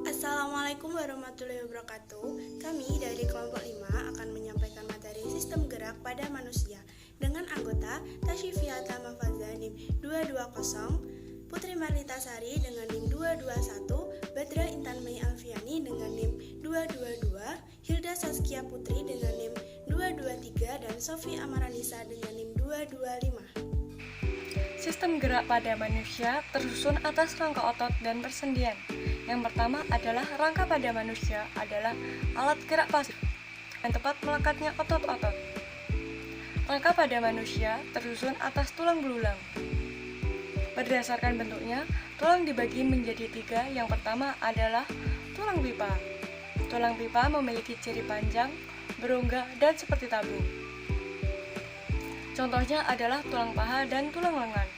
Assalamualaikum warahmatullahi wabarakatuh. Kami dari kelompok 5 akan menyampaikan materi sistem gerak pada manusia dengan anggota Tasyifia Tamafaza NIM 220, Putri Marlita Sari dengan NIM 221, Badra Intan Mei Alfiani dengan NIM 222, Hilda Saskia Putri dengan NIM 223, dan Sofi Amaranisa dengan NIM 225. Sistem gerak pada manusia tersusun atas rangka otot dan persendian. Yang pertama adalah rangka pada manusia adalah alat gerak pasif yang tepat melekatnya otot-otot. Rangka pada manusia tersusun atas tulang belulang. Berdasarkan bentuknya, tulang dibagi menjadi 3. Yang pertama adalah tulang pipa. Tulang pipa memiliki ciri panjang, berongga, dan seperti tabung. Contohnya adalah tulang paha dan tulang lengan.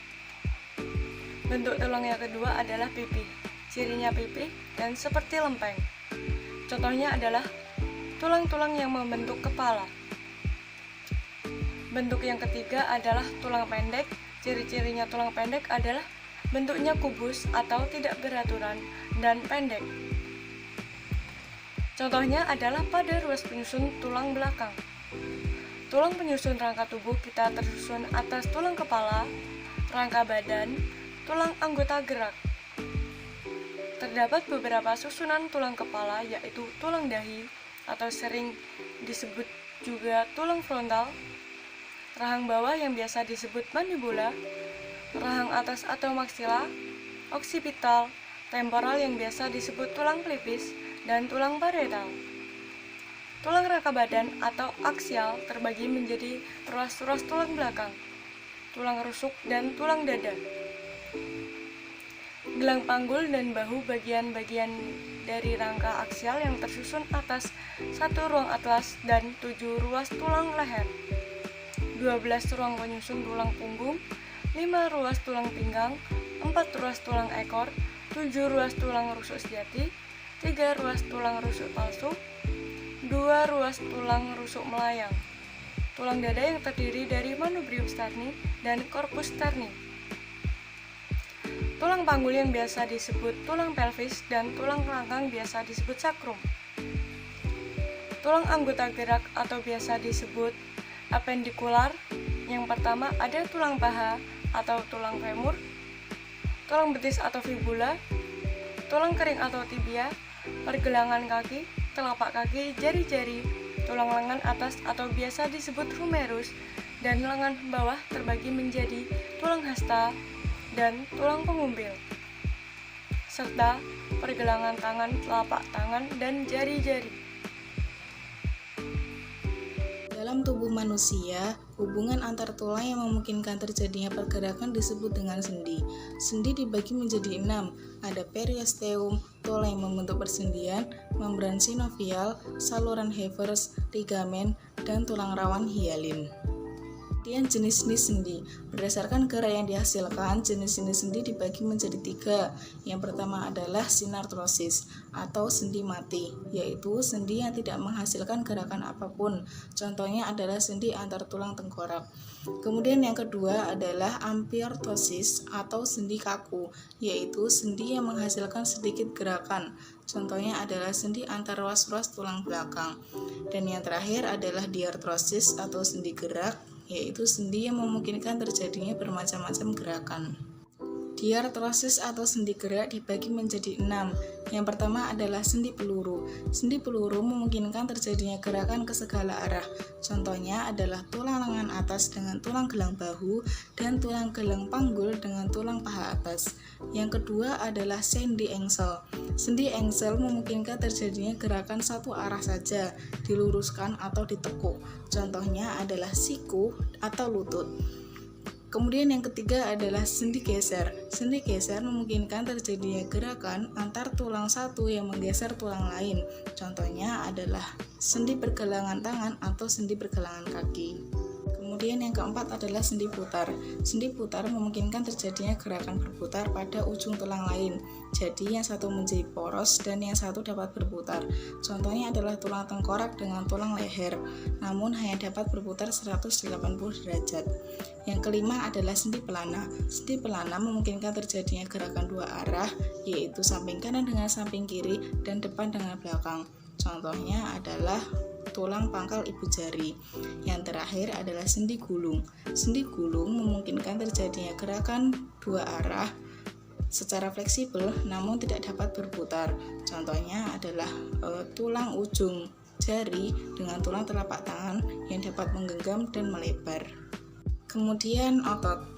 Bentuk tulang yang kedua adalah pipih. Cirinya pipih dan seperti lempeng. Contohnya adalah tulang-tulang yang membentuk kepala. Bentuk yang ketiga adalah tulang pendek. Ciri-cirinya tulang pendek adalah bentuknya kubus atau tidak beraturan dan pendek. Contohnya adalah pada ruas penyusun tulang belakang. Tulang penyusun rangka tubuh kita tersusun atas tulang kepala, rangka badan, tulang anggota gerak. Terdapat beberapa susunan tulang kepala, yaitu tulang dahi atau sering disebut juga tulang frontal, rahang bawah yang biasa disebut mandibula, rahang atas atau maksila, oksipital, temporal yang biasa disebut tulang pelipis, dan tulang parietal. Tulang rangka badan atau aksial terbagi menjadi ruas-ruas tulang belakang, tulang rusuk, dan tulang dada. Gelang panggul dan bahu bagian-bagian dari rangka aksial yang tersusun atas 1 ruang atlas dan 7 ruas tulang leher, 12 ruang penyusun tulang punggung, 5 ruas tulang pinggang, 4 ruas tulang ekor, 7 ruas tulang rusuk sejati, 3 ruas tulang rusuk palsu, 2 ruas tulang rusuk melayang. Tulang dada yang terdiri dari manubrium sterni dan corpus sterni. Tulang panggul yang biasa disebut tulang pelvis dan tulang kerangkang biasa disebut sakrum. Tulang anggota gerak atau biasa disebut apendikular. Yang pertama ada tulang paha atau tulang femur, tulang betis atau fibula, tulang kering atau tibia, pergelangan kaki, telapak kaki, jari-jari, tulang lengan atas atau biasa disebut humerus, dan lengan bawah terbagi menjadi tulang hasta dan tulang pengumbil, serta pergelangan tangan, telapak tangan, dan jari-jari. Dalam tubuh manusia, hubungan antar tulang yang memungkinkan terjadinya pergerakan disebut dengan sendi. Sendi dibagi menjadi 6. Ada periosteum, tulang yang membentuk persendian, membran sinovial, saluran Hebers, ligamen, dan tulang rawan hialin. Kemudian jenis-jenis sendi. Berdasarkan gerak yang dihasilkan, jenis-jenis sendi dibagi menjadi 3. Yang pertama adalah sinartrosis atau sendi mati, yaitu sendi yang tidak menghasilkan gerakan apapun. Contohnya adalah sendi antar tulang tengkorak. Kemudian yang kedua adalah ampiortosis atau sendi kaku, yaitu sendi yang menghasilkan sedikit gerakan. Contohnya adalah sendi antar ruas-ruas tulang belakang. Dan yang terakhir adalah diartrosis atau sendi gerak, yaitu sendi yang memungkinkan terjadinya bermacam-macam gerakan. Diartrosis atau sendi gerak dibagi menjadi 6. Yang pertama adalah sendi peluru. Sendi peluru memungkinkan terjadinya gerakan ke segala arah. Contohnya adalah tulang lengan atas dengan tulang gelang bahu dan tulang gelang panggul dengan tulang paha atas. Yang kedua adalah sendi engsel. Sendi engsel memungkinkan terjadinya gerakan satu arah saja, diluruskan atau ditekuk. Contohnya adalah siku atau lutut. Kemudian yang ketiga adalah sendi geser. Sendi geser memungkinkan terjadinya gerakan antar tulang satu yang menggeser tulang lain. Contohnya adalah sendi pergelangan tangan atau sendi pergelangan kaki. Kemudian yang keempat adalah sendi putar. Sendi putar memungkinkan terjadinya gerakan berputar pada ujung tulang lain. Jadi yang satu menjadi poros dan yang satu dapat berputar. Contohnya adalah tulang tengkorak dengan tulang leher, namun hanya dapat berputar 180 derajat. Yang kelima adalah sendi pelana. Sendi pelana memungkinkan terjadinya gerakan dua arah, yaitu samping kanan dengan samping kiri dan depan dengan belakang. Contohnya adalah tulang pangkal ibu jari. Yang terakhir adalah sendi gulung. Sendi gulung memungkinkan terjadinya gerakan dua arah secara fleksibel namun tidak dapat berputar. Contohnya adalah tulang ujung jari dengan tulang telapak tangan yang dapat menggenggam dan melebar. Kemudian otot.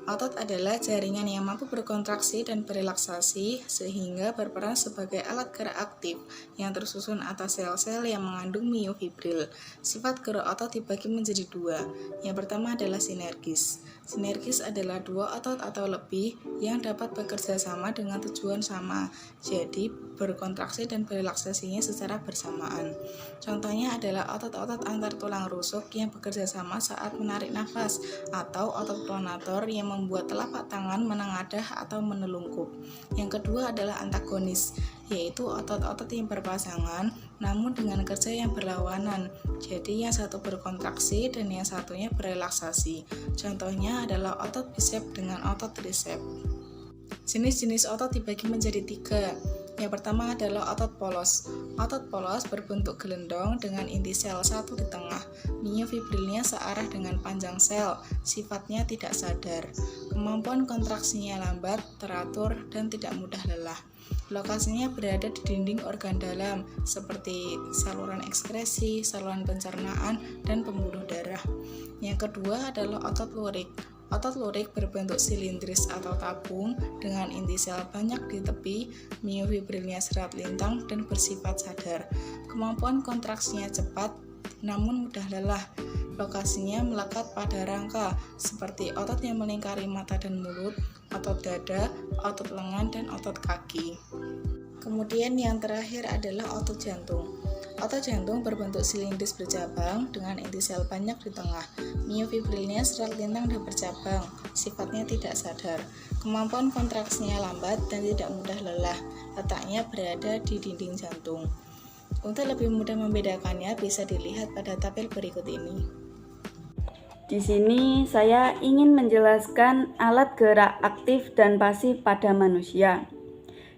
Otot adalah jaringan yang mampu berkontraksi dan berelaksasi sehingga berperan sebagai alat gerak aktif yang tersusun atas sel-sel yang mengandung miofibril. Sifat gerak otot dibagi menjadi dua. Yang pertama adalah sinergis. Sinergis adalah dua otot atau lebih yang dapat bekerja sama dengan tujuan sama, jadi berkontraksi dan berelaksasinya secara bersamaan. Contohnya adalah otot-otot antar tulang rusuk yang bekerja sama saat menarik nafas, atau otot pronator yang membuat telapak tangan menengadah atau menelungkup. Yang kedua adalah antagonis, yaitu otot-otot yang berpasangan namun dengan kerja yang berlawanan. Jadi yang satu berkontraksi dan yang satunya berelaksasi. Contohnya adalah otot bisep dengan otot trisep. Jenis-jenis otot dibagi menjadi tiga. Yang pertama adalah otot polos. Otot polos berbentuk gelendong dengan inti sel satu di tengah. Miofibrilnya searah dengan panjang sel, sifatnya tidak sadar. Kemampuan kontraksinya lambat, teratur, dan tidak mudah lelah. Lokasinya berada di dinding organ dalam, seperti saluran ekskresi, saluran pencernaan, dan pembuluh darah. Yang kedua adalah otot lurik. Otot lurik berbentuk silindris atau tabung dengan inti sel banyak di tepi, miofibrilnya serat lintang dan bersifat sadar. Kemampuan kontraksinya cepat namun mudah lelah. Lokasinya melekat pada rangka seperti otot yang melingkari mata dan mulut, otot dada, otot lengan, dan otot kaki. Kemudian yang terakhir adalah otot jantung. Otot jantung berbentuk silindris bercabang dengan inti sel banyak di tengah. Miofibrilnya serat lintang dan bercabang, sifatnya tidak sadar. Kemampuan kontraksinya lambat dan tidak mudah lelah. Letaknya berada di dinding jantung. Untuk lebih mudah membedakannya bisa dilihat pada tabel berikut ini. Di sini saya ingin menjelaskan alat gerak aktif dan pasif pada manusia.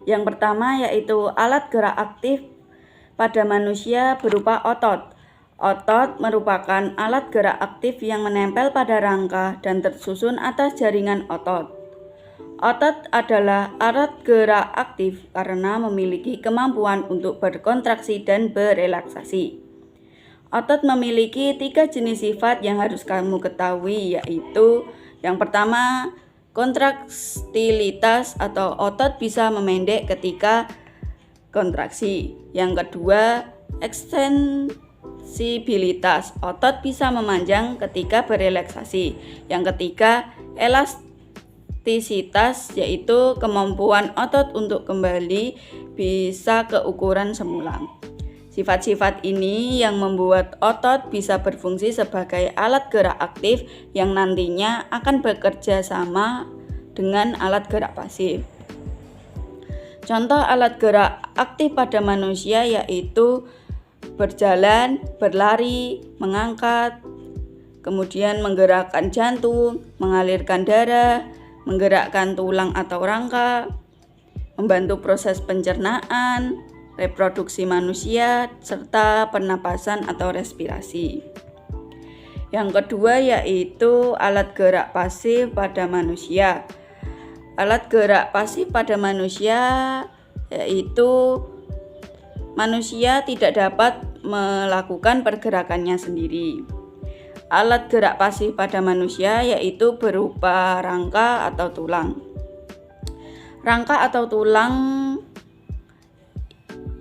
Yang pertama yaitu alat gerak aktif pada manusia berupa otot. Otot merupakan alat gerak aktif yang menempel pada rangka dan tersusun atas jaringan otot. Otot adalah alat gerak aktif karena memiliki kemampuan untuk berkontraksi dan berelaksasi. Otot memiliki 3 jenis sifat yang harus kamu ketahui, yaitu yang pertama, kontraktilitas atau otot bisa memendek ketika kontraksi. Yang kedua, ekstensibilitas, otot bisa memanjang ketika berelaksasi. Yang ketiga, elastisitas, yaitu kemampuan otot untuk kembali bisa ke ukuran semula. Sifat-sifat ini yang membuat otot bisa berfungsi sebagai alat gerak aktif yang nantinya akan bekerja sama dengan alat gerak pasif. Contoh alat gerak aktif pada manusia yaitu berjalan, berlari, mengangkat, kemudian menggerakkan jantung, mengalirkan darah, menggerakkan tulang atau rangka, membantu proses pencernaan, reproduksi manusia, serta pernapasan atau respirasi. Yang kedua yaitu alat gerak pasif pada manusia. Alat gerak pasif pada manusia yaitu manusia tidak dapat melakukan pergerakannya sendiri. Alat gerak pasif pada manusia yaitu berupa rangka atau tulang. Rangka atau tulang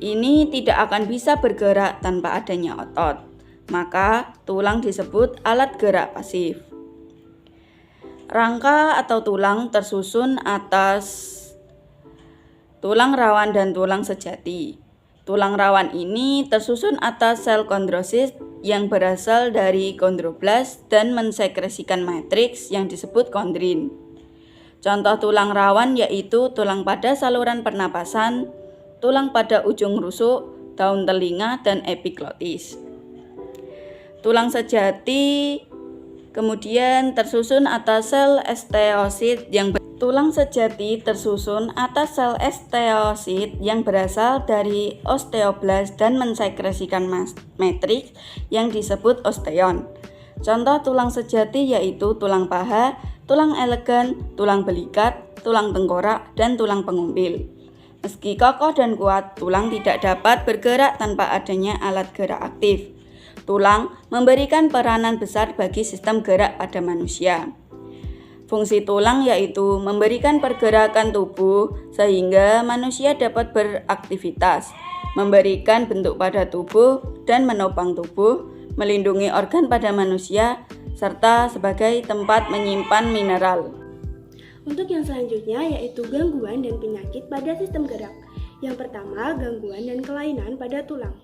ini tidak akan bisa bergerak tanpa adanya otot, maka tulang disebut alat gerak pasif. Rangka atau tulang tersusun atas tulang rawan dan tulang sejati. Tulang rawan ini tersusun atas sel kondrosit yang berasal dari kondroblast dan mensekresikan matriks yang disebut kondrin. Contoh tulang rawan yaitu tulang pada saluran pernapasan, tulang pada ujung rusuk, daun telinga, dan epiglotis. Tulang sejati kemudian tersusun atas sel osteosit yang berasal dari osteoblast dan mensekresikan matriks yang disebut osteon. Contoh tulang sejati yaitu tulang paha, tulang elegan, tulang belikat, tulang tengkorak, dan tulang pengumbil. Meski kokoh dan kuat, tulang tidak dapat bergerak tanpa adanya alat gerak aktif. Tulang memberikan peranan besar bagi sistem gerak pada manusia. Fungsi tulang yaitu memberikan pergerakan tubuh sehingga manusia dapat beraktivitas, memberikan bentuk pada tubuh dan menopang tubuh, melindungi organ pada manusia, serta sebagai tempat menyimpan mineral. Untuk yang selanjutnya yaitu gangguan dan penyakit pada sistem gerak. Yang pertama, gangguan dan kelainan pada tulang.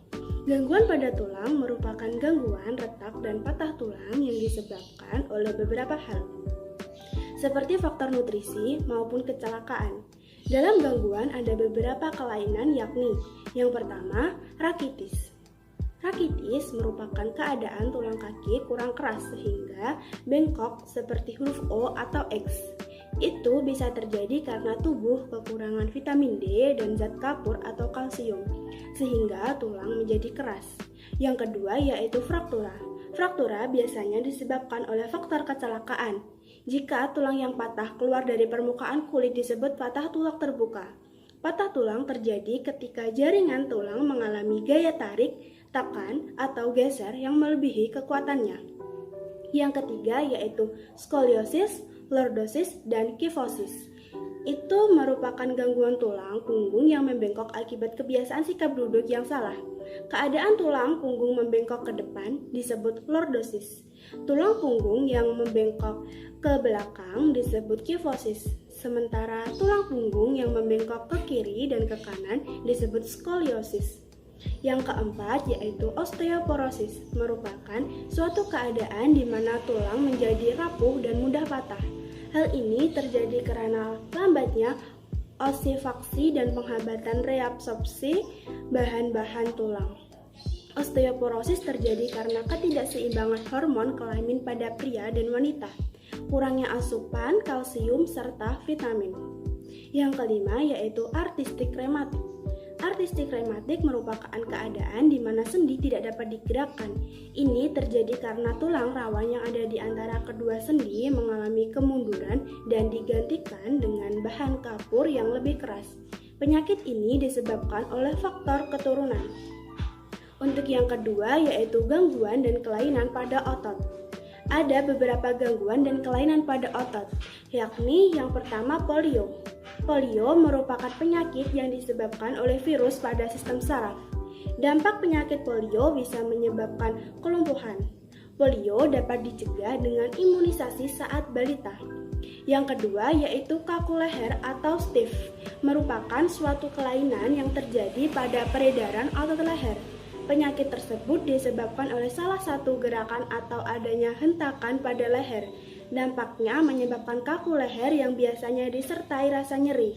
Gangguan pada tulang merupakan gangguan retak dan patah tulang yang disebabkan oleh beberapa hal, seperti faktor nutrisi maupun kecelakaan. Dalam gangguan ada beberapa kelainan yakni yang pertama, rakitis. Rakitis merupakan keadaan tulang kaki kurang keras sehingga bengkok seperti huruf O atau X. Itu bisa terjadi karena tubuh kekurangan vitamin D dan zat kapur atau kalsium, sehingga tulang menjadi keras. Yang kedua yaitu fraktura. Fraktura biasanya disebabkan oleh faktor kecelakaan. Jika tulang yang patah keluar dari permukaan kulit disebut patah tulang terbuka. Patah tulang terjadi ketika jaringan tulang mengalami gaya tarik, tekan, atau geser yang melebihi kekuatannya. Yang ketiga yaitu skoliosis, lordosis, dan kifosis. Itu merupakan gangguan tulang punggung yang membengkok akibat kebiasaan sikap duduk yang salah. Keadaan tulang punggung membengkok ke depan disebut lordosis. Tulang punggung yang membengkok ke belakang disebut kifosis. Sementara tulang punggung yang membengkok ke kiri dan ke kanan disebut skoliosis. Yang keempat yaitu osteoporosis, merupakan suatu keadaan di mana tulang menjadi rapuh dan mudah patah. Hal ini terjadi karena lambatnya osifaksi dan penghabatan reabsorpsi bahan-bahan tulang. Osteoporosis terjadi karena ketidakseimbangan hormon kelamin pada pria dan wanita, kurangnya asupan kalsium serta vitamin. Yang kelima yaitu artistik rematik. Artistik rematik merupakan keadaan di mana sendi tidak dapat digerakkan. Ini terjadi karena tulang rawan yang ada di antara kedua sendi mengalami kemunduran dan digantikan dengan bahan kapur yang lebih keras. Penyakit ini disebabkan oleh faktor keturunan. Untuk yang kedua yaitu gangguan dan kelainan pada otot. Ada beberapa gangguan dan kelainan pada otot, yakni yang pertama polio. Polio merupakan penyakit yang disebabkan oleh virus pada sistem saraf. Dampak penyakit polio bisa menyebabkan kelumpuhan. Polio dapat dicegah dengan imunisasi saat balita. Yang kedua yaitu kaku leher atau stiff, merupakan suatu kelainan yang terjadi pada peredaran otot leher. Penyakit tersebut disebabkan oleh salah satu gerakan atau adanya hentakan pada leher. Dampaknya menyebabkan kaku leher yang biasanya disertai rasa nyeri.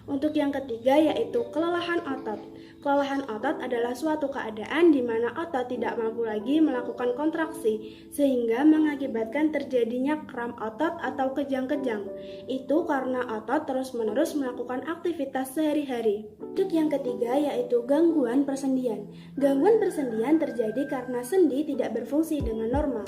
Untuk yang ketiga yaitu kelelahan otot. Kelelahan otot adalah suatu keadaan di mana otot tidak mampu lagi melakukan kontraksi sehingga mengakibatkan terjadinya kram otot atau kejang-kejang. Itu karena otot terus-menerus melakukan aktivitas sehari-hari. Untuk yang ketiga yaitu gangguan persendian. Gangguan persendian terjadi karena sendi tidak berfungsi dengan normal.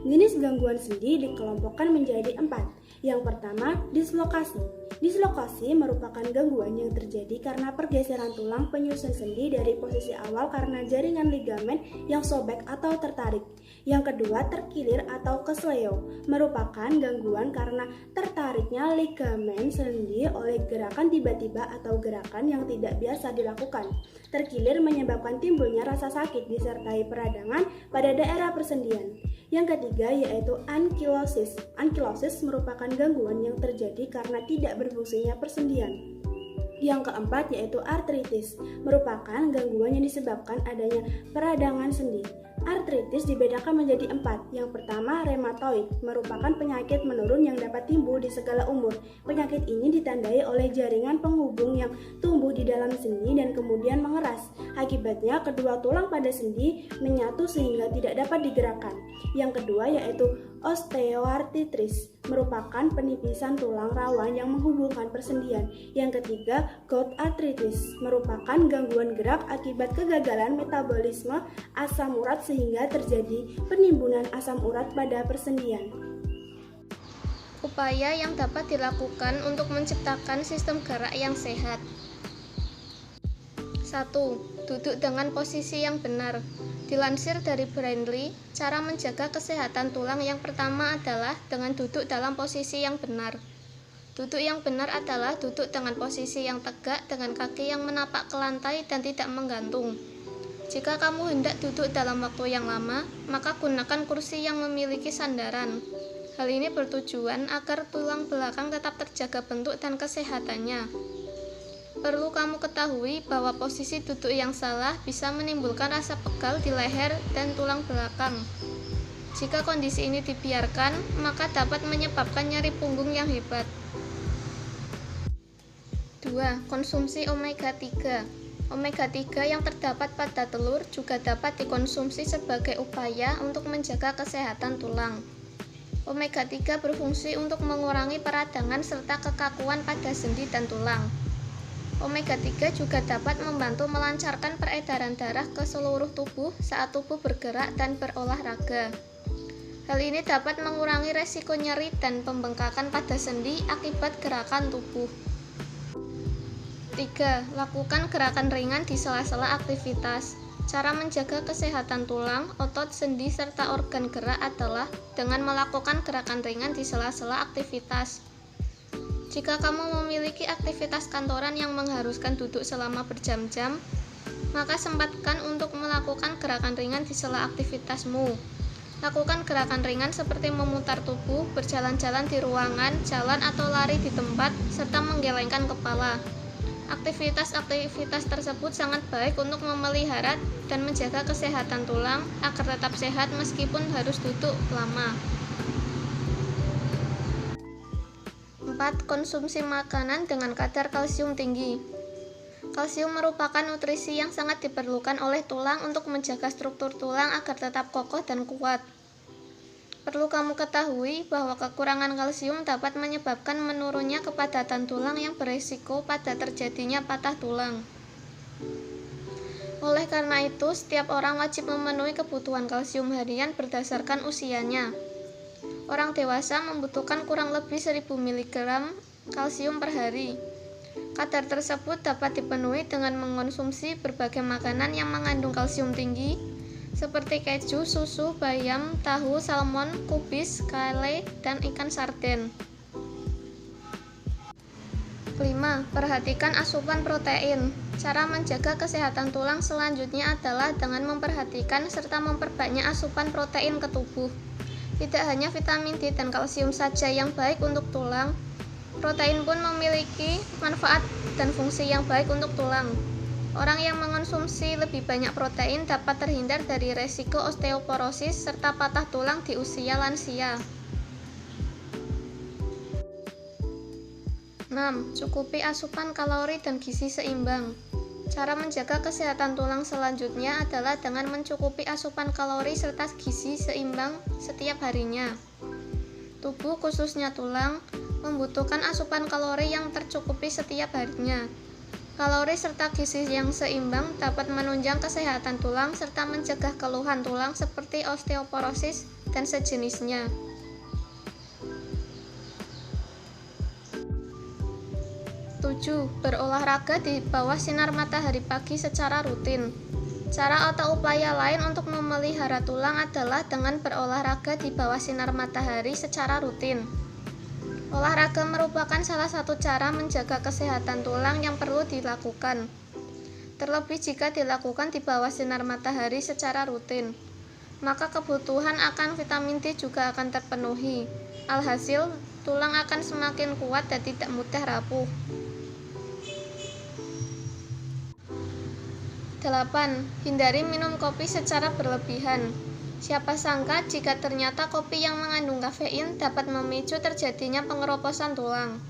Jenis gangguan sendi dikelompokkan menjadi 4. Yang pertama, dislokasi. Dislokasi merupakan gangguan yang terjadi karena pergeseran tulang penyusun sendi dari posisi awal karena jaringan ligamen yang sobek atau tertarik. Yang kedua, terkilir atau kesleo, merupakan gangguan karena tertariknya ligamen sendi oleh gerakan tiba-tiba atau gerakan yang tidak biasa dilakukan. Terkilir menyebabkan timbulnya rasa sakit disertai peradangan pada daerah persendian. Yang ketiga yaitu ankylosis. Ankylosis merupakan gangguan yang terjadi karena tidak berfungsinya persendian. Yang keempat yaitu artritis, merupakan gangguan yang disebabkan adanya peradangan sendi. Artritis dibedakan menjadi 4. Yang pertama, rheumatoid, merupakan penyakit menurun yang dapat timbul di segala umur. Penyakit ini ditandai oleh jaringan penghubung yang tumbuh di dalam sendi dan kemudian mengeras. Akibatnya, kedua tulang pada sendi menyatu sehingga tidak dapat digerakkan. Yang kedua yaitu osteoartritis, merupakan penipisan tulang rawan yang menghubungkan persendian. Yang ketiga, gout arthritis, merupakan gangguan gerak akibat kegagalan metabolisme asam urat sehingga terjadi penimbunan asam urat pada persendian. Upaya yang dapat dilakukan untuk menciptakan sistem gerak yang sehat. 1. Duduk dengan posisi yang benar. Dilansir dari Brandley, cara menjaga kesehatan tulang yang pertama adalah dengan duduk dalam posisi yang benar. Duduk yang benar adalah duduk dengan posisi yang tegak dengan kaki yang menapak ke lantai dan tidak menggantung. Jika kamu hendak duduk dalam waktu yang lama, maka gunakan kursi yang memiliki sandaran. Hal ini bertujuan agar tulang belakang tetap terjaga bentuk dan kesehatannya. Perlu kamu ketahui bahwa posisi duduk yang salah bisa menimbulkan rasa pegal di leher dan tulang belakang. Jika kondisi ini dibiarkan, maka dapat menyebabkan nyeri punggung yang hebat. 2. Konsumsi omega 3. Omega 3 yang terdapat pada telur juga dapat dikonsumsi sebagai upaya untuk menjaga kesehatan tulang. Omega 3 berfungsi untuk mengurangi peradangan serta kekakuan pada sendi dan tulang. Omega 3 juga dapat membantu melancarkan peredaran darah ke seluruh tubuh saat tubuh bergerak dan berolahraga. Hal ini dapat mengurangi resiko nyeri dan pembengkakan pada sendi akibat gerakan tubuh. 3. Lakukan gerakan ringan di sela-sela aktivitas. Cara menjaga kesehatan tulang, otot, sendi, serta organ gerak adalah dengan melakukan gerakan ringan di sela-sela aktivitas. Jika kamu memiliki aktivitas kantoran yang mengharuskan duduk selama berjam-jam, maka sempatkan untuk melakukan gerakan ringan di sela aktivitasmu. Lakukan gerakan ringan seperti memutar tubuh, berjalan-jalan di ruangan, jalan atau lari di tempat, serta menggelengkan kepala. Aktivitas-aktivitas tersebut sangat baik untuk memelihara dan menjaga kesehatan tulang agar tetap sehat meskipun harus duduk lama. 4. Konsumsi makanan dengan kadar kalsium tinggi. Kalsium merupakan nutrisi yang sangat diperlukan oleh tulang untuk menjaga struktur tulang agar tetap kokoh dan kuat. Perlu kamu ketahui bahwa kekurangan kalsium dapat menyebabkan menurunnya kepadatan tulang yang berisiko pada terjadinya patah tulang. Oleh karena itu, setiap orang wajib memenuhi kebutuhan kalsium harian berdasarkan usianya. Orang dewasa membutuhkan kurang lebih 1000 mg kalsium per hari. Kadar tersebut dapat dipenuhi dengan mengonsumsi berbagai makanan yang mengandung kalsium tinggi, seperti keju, susu, bayam, tahu, salmon, kubis, kale, dan ikan sarden. 5. Perhatikan asupan protein. Cara menjaga kesehatan tulang selanjutnya adalah dengan memperhatikan serta memperbanyak asupan protein ke tubuh. Tidak hanya vitamin D dan kalsium saja yang baik untuk tulang, protein pun memiliki manfaat dan fungsi yang baik untuk tulang. Orang yang mengonsumsi lebih banyak protein dapat terhindar dari resiko osteoporosis serta patah tulang di usia lansia. 6. Cukupi asupan kalori dan gizi seimbang. Cara menjaga kesehatan tulang selanjutnya adalah dengan mencukupi asupan kalori serta gizi seimbang setiap harinya. Tubuh, khususnya tulang, membutuhkan asupan kalori yang tercukupi setiap harinya. Kalori serta gizi yang seimbang dapat menunjang kesehatan tulang serta mencegah keluhan tulang seperti osteoporosis dan sejenisnya. 7. Berolahraga di bawah sinar matahari pagi secara rutin. Cara atau upaya lain untuk memelihara tulang adalah dengan berolahraga di bawah sinar matahari secara rutin. Olahraga merupakan salah satu cara menjaga kesehatan tulang yang perlu dilakukan. Terlebih jika dilakukan di bawah sinar matahari secara rutin. maka kebutuhan akan vitamin D juga akan terpenuhi. Alhasil, tulang akan semakin kuat dan tidak mudah rapuh. 8. Hindari minum kopi secara berlebihan. Siapa sangka jika ternyata kopi yang mengandung kafein dapat memicu terjadinya pengeroposan tulang.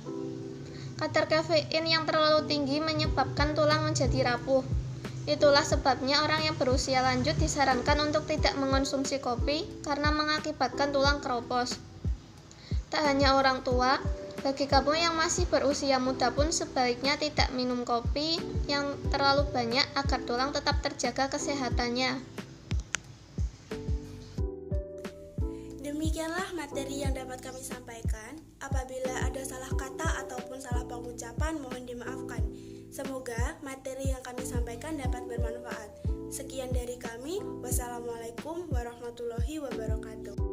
Kadar kafein yang terlalu tinggi menyebabkan tulang menjadi rapuh. Itulah sebabnya orang yang berusia lanjut disarankan untuk tidak mengonsumsi kopi karena mengakibatkan tulang keropos. Tak hanya orang tua, bagi kamu yang masih berusia muda pun sebaiknya tidak minum kopi yang terlalu banyak agar tulang tetap terjaga kesehatannya. Demikianlah materi yang dapat kami sampaikan. Apabila ada salah kata ataupun salah pengucapan, mohon dimaafkan. Semoga materi yang kami sampaikan dapat bermanfaat. Sekian dari kami. Wassalamualaikum warahmatullahi wabarakatuh.